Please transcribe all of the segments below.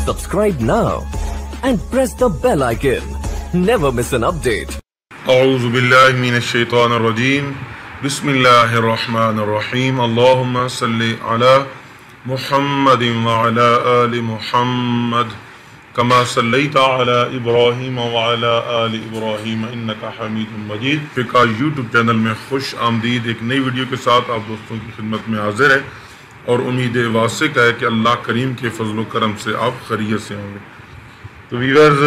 Subscribe now and press the bell icon. Never miss an update. أعوذ بالله من الشيطان الرجيم بسم الله الرحمن الرحيم اللهم صل على محمد وعلى آل محمد كما صليت على إبراهيم وعلى آل إبراهيم إنك حميد مجيد. فقہ یوٹیوب چینل میں خوش آمدید. ایک نئی ویڈیو کے ساتھ آپ دوستوں کی خدمت میں حاضر ہے اور امید واثق ہے کہ اللہ کریم کے فضل و کرم سے آپ خیریت سے ہوں گے. تو ویورز،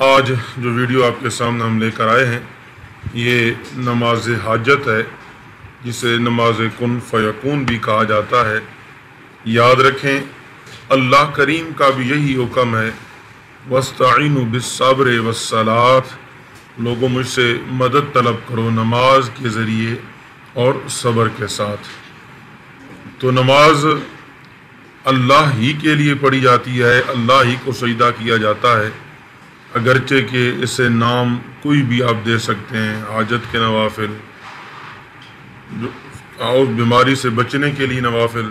آج جو ویڈیو آپ کے سامنے ہم لے کر آئے ہیں یہ نماز حاجت ہے، جسے نماز کن فیکون بھی کہا جاتا ہے. یاد رکھیں اللہ کریم کا بھی یہی حکم ہے، وَاسْتَعِينُوا بِالصَّبْرِ وَالصَّلَاةِ، لوگوں مجھ سے مدد طلب کرو نماز کے ذریعے اور صبر کے ساتھ. تو نماز اللہ ہی کے لیے پڑھی جاتی ہے، اللہ ہی کو سجدہ کیا جاتا ہے، اگرچہ کہ اسے نام کوئی بھی آپ دے سکتے ہیں، حاجت کے نوافل اور بیماری سے بچنے کے لیے نوافل.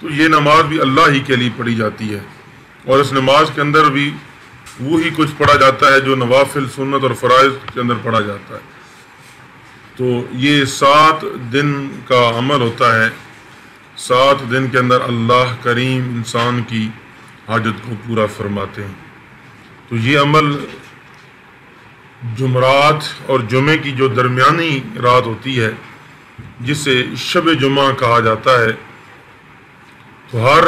تو یہ نماز بھی اللہ ہی کے لیے پڑھی جاتی ہے، اور اس نماز کے اندر بھی وہی کچھ پڑھا جاتا ہے جو نوافل سنت اور فرائض کے اندر پڑھا جاتا ہے. تو یہ 7 دن کا عمل ہوتا ہے. 7 دن کے اندر اللہ کریم انسان کی حاجت کو پورا فرماتے ہیں. تو یہ عمل جمعرات اور جمعے کی جو درمیانی رات ہوتی ہے جسے شب جمعہ کہا جاتا ہے، تو ہر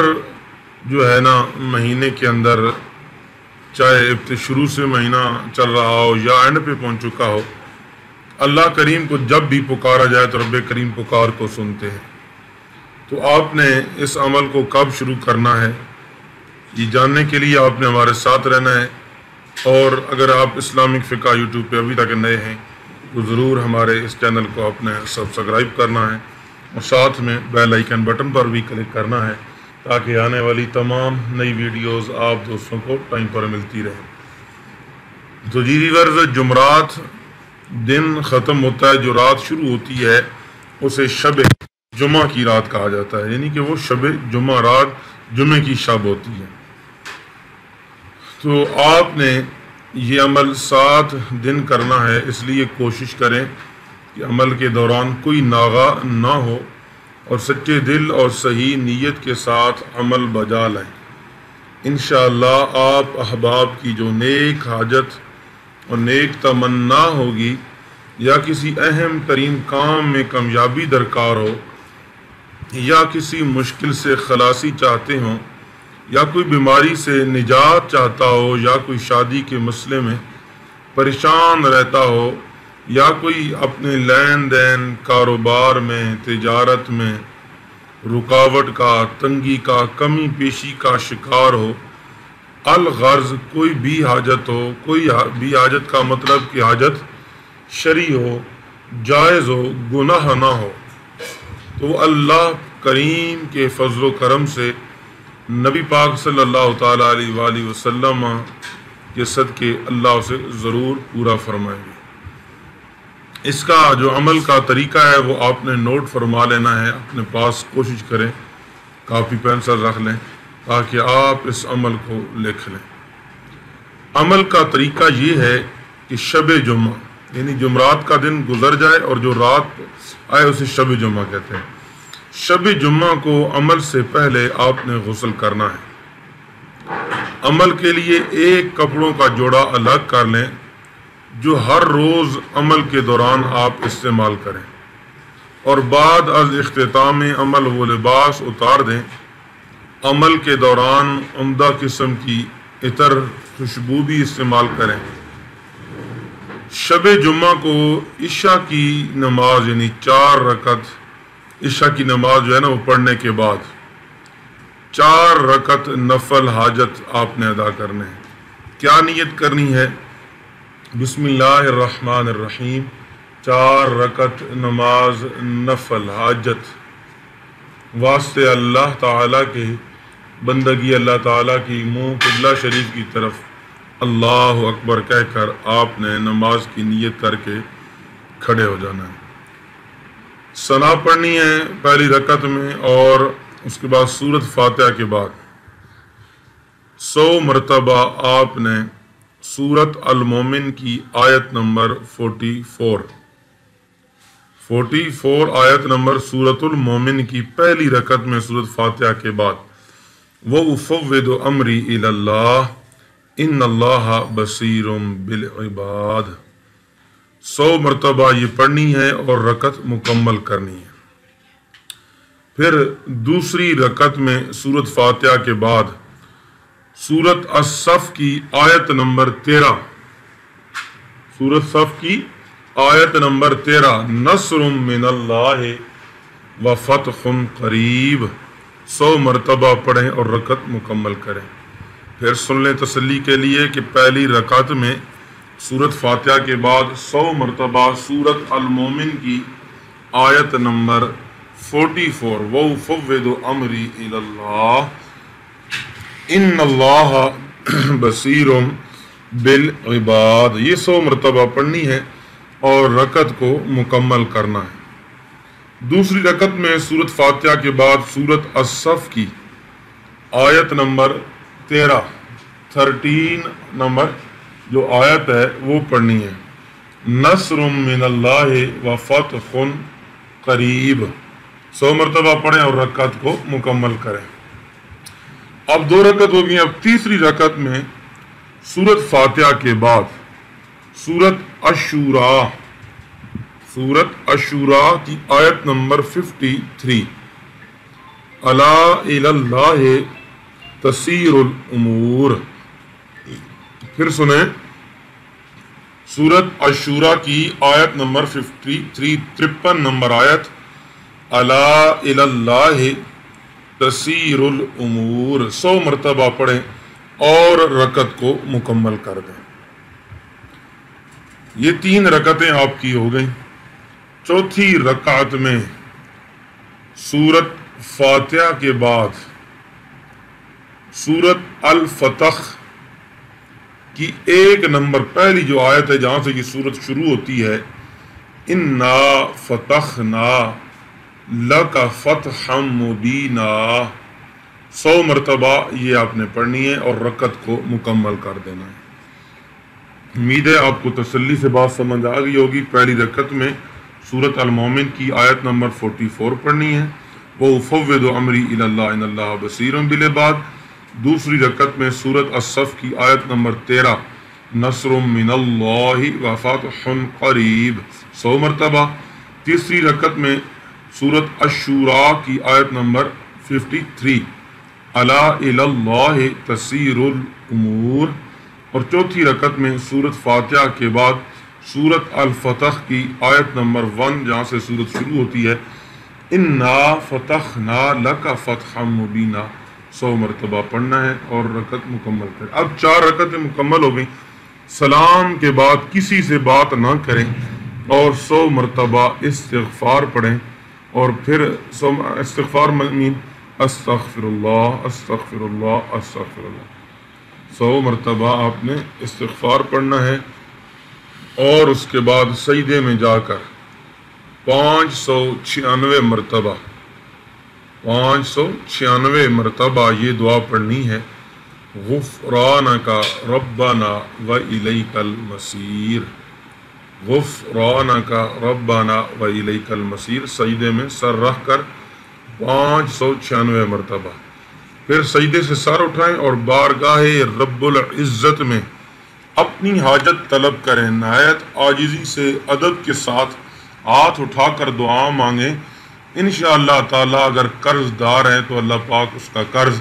جو ہے نا مہینے کے اندر، چاہے شروع سے مہینہ چل رہا ہو یا اینڈ پہ پہنچ چکا ہو، اللہ کریم کو جب بھی پکارا جائے تو رب کریم پکار کو سنتے ہیں. تو آپ نے اس عمل کو کب شروع کرنا ہے یہ جاننے کے لیے آپ نے ہمارے ساتھ رہنا ہے. اور اگر آپ اسلامک فقہ یوٹیوب پہ ابھی تک نئے ہیں تو ضرور ہمارے اس چینل کو آپ نے سبسکرائب کرنا ہے اور ساتھ میں بیل آئیکن بٹن پر بھی کلک کرنا ہے تاکہ آنے والی تمام نئی ویڈیوز آپ دوستوں کو ٹائم پر ملتی رہے. تو جی ویورز، جمعرات دن ختم ہوتا ہے، جو رات شروع ہوتی ہے اسے شب جمعہ کی رات کہا جاتا ہے، یعنی کہ وہ شب جمعہ رات جمعے کی شب ہوتی ہے. تو آپ نے یہ عمل 7 دن کرنا ہے، اس لیے کوشش کریں کہ عمل کے دوران کوئی ناغہ نہ ہو اور سچے دل اور صحیح نیت کے ساتھ عمل بجا لائیں. انشاءاللہ آپ احباب کی جو نیک حاجت اور نیک تمنا ہوگی، یا کسی اہم ترین کام میں کامیابی درکار ہو، یا کسی مشکل سے خلاصی چاہتے ہوں، یا کوئی بیماری سے نجات چاہتا ہو، یا کوئی شادی کے مسئلے میں پریشان رہتا ہو، یا کوئی اپنے لین دین کاروبار میں تجارت میں رکاوٹ کا، تنگی کا، کمی پیشی کا شکار ہو، الغرض کوئی بھی حاجت ہو، کوئی بھی حاجت کا مطلب کہ حاجت شرعی ہو، جائز ہو، گناہ نہ ہو، تو اللہ کریم کے فضل و کرم سے نبی پاک صلی اللہ تعالیٰ علیہ وآلہ وسلم کے صدقے اللہ اسے ضرور پورا فرمائیں گے. اس کا جو عمل کا طریقہ ہے وہ آپ نے نوٹ فرما لینا ہے. اپنے پاس کوشش کریں کاپی پینسل رکھ لیں تاکہ آپ اس عمل کو لکھ لیں. عمل کا طریقہ یہ ہے کہ شب جمعہ یعنی جمعرات کا دن گزر جائے اور جو رات آئے اسے شب جمعہ کہتے ہیں. شب جمعہ کو عمل سے پہلے آپ نے غسل کرنا ہے. عمل کے لیے ایک کپڑوں کا جوڑا الگ کر لیں جو ہر روز عمل کے دوران آپ استعمال کریں، اور بعد از اختتام عمل وہ لباس اتار دیں. عمل کے دوران عمدہ قسم کی عطر خوشبو بھی استعمال کریں. شب جمعہ کو عشاء کی نماز یعنی 4 رکعت عشاء کی نماز جو ہے نا وہ پڑھنے کے بعد 4 رکعت نفل حاجت آپ نے ادا کرنے ہیں. کیا نیت کرنی ہے؟ بسم اللہ الرحمن الرحیم. 4 رکعت نماز نفل حاجت واسطے اللہ تعالیٰ کے، بندگی اللہ تعالیٰ کی، منہ قبلہ شریف کی طرف اللہ اکبر کہہ کر آپ نے نماز کی نیت کر کے کھڑے ہو جانا ہے. ثنا پڑھنی ہے پہلی رکعت میں، اور اس کے بعد سورۃ فاتحہ کے بعد 100 مرتبہ آپ نے سورت المومن کی آیت نمبر 44 آیت نمبر سورت المومن کی پہلی رکعت میں سورت فاتحہ کے بعد وَأُفَوِّضُ أَمْرِي إِلَى اللَّهِ إِنَّ اللَّهَ بَصِيرٌ بِالْعِبَادِ 100 مرتبہ یہ پڑھنی ہے اور رکعت مکمل کرنی ہے۔ پھر دوسری رکعت میں سورت فاتحہ کے بعد سورت الصف کی آیت نمبر 13 سورت صف کی آیت نمبر 13 نصر من اللہ وفتح قریب 100 مرتبہ پڑھیں اور رکعت مکمل کریں۔ پھر سن لیں تسلی کے لیے کہ پہلی رکعت میں سورت فاتحہ کے بعد 100 مرتبہ سورت المومن کی آیت نمبر 44 وَأُفَوِّضُ أَمْرِي إِلَى اللَّهِ ان اللہ بصیر بالعباد یہ 100 مرتبہ پڑھنی ہے اور رکعت کو مکمل کرنا ہے۔ دوسری رکعت میں سورت فاتحہ کے بعد سورت الصف کی آیت نمبر 13 نمبر جو آیت ہے وہ پڑھنی ہے، نصر من اللہ وفتح قریب 100 مرتبہ پڑھیں اور رکعت کو مکمل کریں۔ اب 2 رکعت ہو گئی۔ اب تیسری رکعت میں سورت فاتحہ کے بعد سورت الشورى کی آیت نمبر 53 الا الی اللہ تسیر الامور۔ پھر سنیں سورت الشورى کی آیت نمبر 53 نمبر آیت الا الی اللہ تسیر الامور 100 مرتبہ پڑھیں اور رکعت کو مکمل کر دیں۔ یہ 3 رکعتیں آپ کی ہو گئیں۔ چوتھی رکعت میں سورت فاتحہ کے بعد سورت الفتح کی 1 نمبر پہلی جو آیت ہے جہاں سے یہ سورت شروع ہوتی ہے اِنَّا فَتَحْنَا لَكَ فَتْحًا مُبِينًا 100 مرتبہ یہ آپ نے پڑھنی ہے اور رکعت کو مکمل کر دینا ہے۔ امید ہے آپ کو تسلی سے بات سمجھ آ گئی ہوگی۔ پہلی رکعت میں سورت المومن کی آیت نمبر 44 پڑھنی ہے، وَأُفَوِّضُ أَمْرِي إِلَى اللَّهِ إِنَّ اللَّهَ بَصِيرٌ بِالْعِبَادِ۔ دوسری رکعت میں سورت الصف کی آیت نمبر 13 نصر من اللہ وفتح قریب 100 مرتبہ۔ تیسری رکعت میں سورت الشورى کی آیت نمبر 53 الا الی اللہ تسیر الامور۔ اور چوتھی رکعت میں سورت فاتحہ کے بعد سورت الفتح کی آیت نمبر 1 جہاں سے سورت شروع ہوتی ہے اِنَّا فَتَحْنَا لَكَ فَتْحًا مُبِينًا 100 مرتبہ پڑھنا ہے اور رکعت مکمل کریں۔ اب 4 رکعتیں مکمل ہو گئیں۔ سلام کے بعد کسی سے بات نہ کریں اور 100 مرتبہ استغفار پڑھیں اور پھر استغفار مین استغفر اللہ استغفر اللہ استغفر اللہ 100 مرتبہ آپ نے استغفار پڑھنا ہے اور اس کے بعد سجدے میں جا کر 596 مرتبہ یہ دعا پڑھنی ہے، غفرانک ربنا وإلیک المصیر، غفرانک ربنا وإلیک المصیر، سجدے میں سر رکھ کر 596 مرتبہ۔ پھر سجدے سے سر اٹھائیں اور بارگاہ رب العزت میں اپنی حاجت طلب کریں، نہایت عاجزی سے ادب کے ساتھ ہاتھ اٹھا کر دعا مانگیں۔ انشاءاللہ تعالیٰ اگر قرض دار ہیں تو اللہ پاک اس کا قرض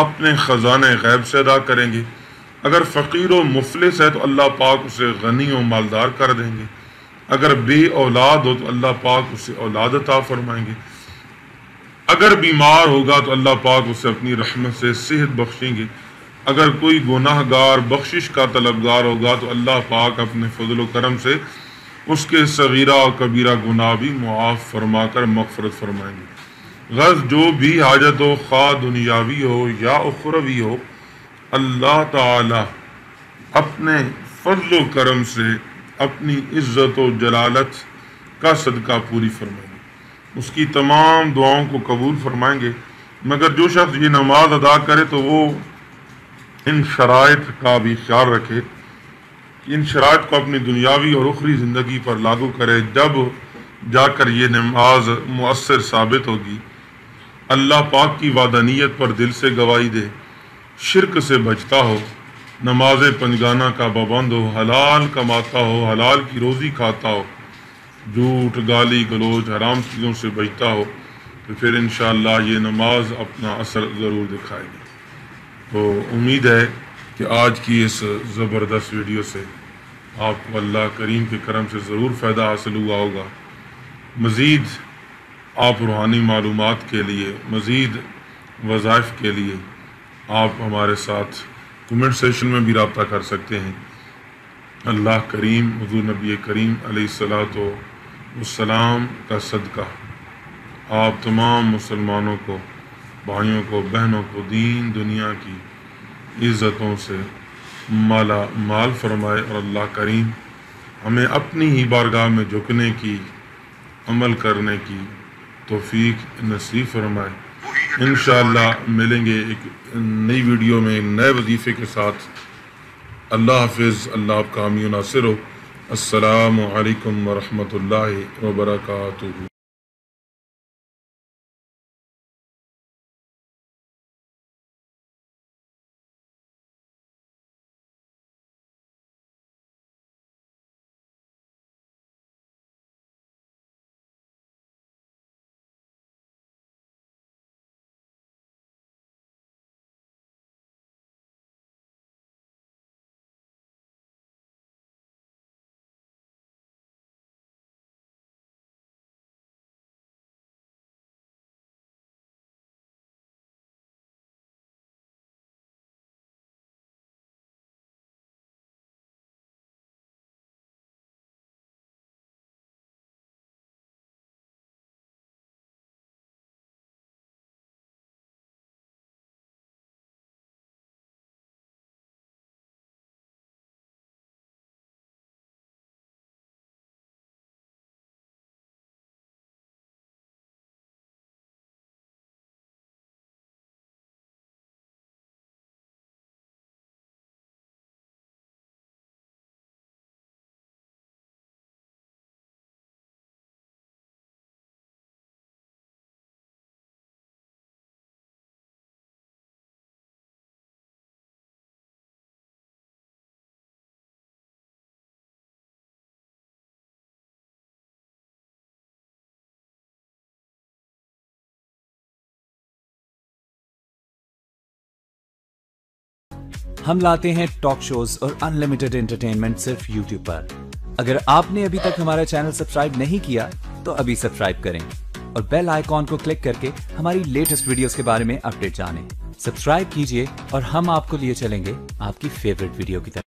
اپنے خزانے غیب سے ادا کریں گے، اگر فقیر و مفلس ہے تو اللہ پاک اسے غنی و مالدار کر دیں گے، اگر بے اولاد ہو تو اللہ پاک اسے اولاد عطا فرمائیں گے، اگر بیمار ہوگا تو اللہ پاک اسے اپنی رحمت سے صحت بخشیں گے، اگر کوئی گناہ گار بخشش کا طلبگار ہوگا تو اللہ پاک اپنے فضل و کرم سے اس کے صغیرہ اور کبیرہ گناہ بھی معاف فرما کر مغفرت فرمائیں گے۔ غرض جو بھی حاجت ہو، خواہ دنیاوی ہو یا اخروی ہو، اللہ تعالی اپنے فضل و کرم سے اپنی عزت و جلالت کا صدقہ پوری فرمائیں گے، اس کی تمام دعاؤں کو قبول فرمائیں گے۔ مگر جو شخص یہ نماز ادا کرے تو وہ ان شرائط کا بھی خیال رکھے کہ ان شرائط کو اپنی دنیاوی اور اخری زندگی پر لاگو کرے، جب جا کر یہ نماز مؤثر ثابت ہوگی۔ اللہ پاک کی وحدانیت پر دل سے گواہی دے، شرک سے بچتا ہو، نماز پنجگانہ کا پابند ہو، حلال کماتا ہو، حلال کی روزی کھاتا ہو، جھوٹ، گالی گلوچ، حرام چیزوں سے بچتا ہو، تو پھر انشاءاللہ یہ نماز اپنا اثر ضرور دکھائے گی۔ تو امید ہے کہ آج کی اس زبردست ویڈیو سے آپ کو اللہ کریم کے کرم سے ضرور فائدہ حاصل ہوا ہوگا۔ مزید آپ روحانی معلومات کے لیے، مزید وظائف کے لیے آپ ہمارے ساتھ کمنٹ سیشن میں بھی رابطہ کر سکتے ہیں۔ اللہ کریم حضور نبی کریم علیہ السلام کا صدقہ آپ تمام مسلمانوں کو، بھائیوں کو، بہنوں کو دین دنیا کی عزتوں سے مالا مال فرمائے، اور اللہ کریم ہمیں اپنی ہی بارگاہ میں جھکنے کی، عمل کرنے کی توفیق نصیب فرمائے۔ انشاءاللہ ملیں گے ایک نئی ویڈیو میں نئے وظیفے کے ساتھ۔ اللہ حافظ، اللہ آپ کا حامی و ناصر ہو۔ السلام علیکم ورحمۃ اللہ وبرکاتہ۔ ہم لاتے ہیں ٹاک شوز اور انلمیٹڈ انٹرٹینمنٹ صرف یوٹیوب پر۔ اگر آپ نے ابھی تک ہمارا چینل سبسکرائب نہیں کیا تو ابھی سبسکرائب کریں اور بیل آئیکن کو کلک کر کے ہماری لیٹسٹ ویڈیوز کے بارے میں اپڈیٹ جانیں۔ سبسکرائب کیجئے اور ہم آپ کو لیے چلیں گے آپ کی فیورٹ ویڈیو کی طرف۔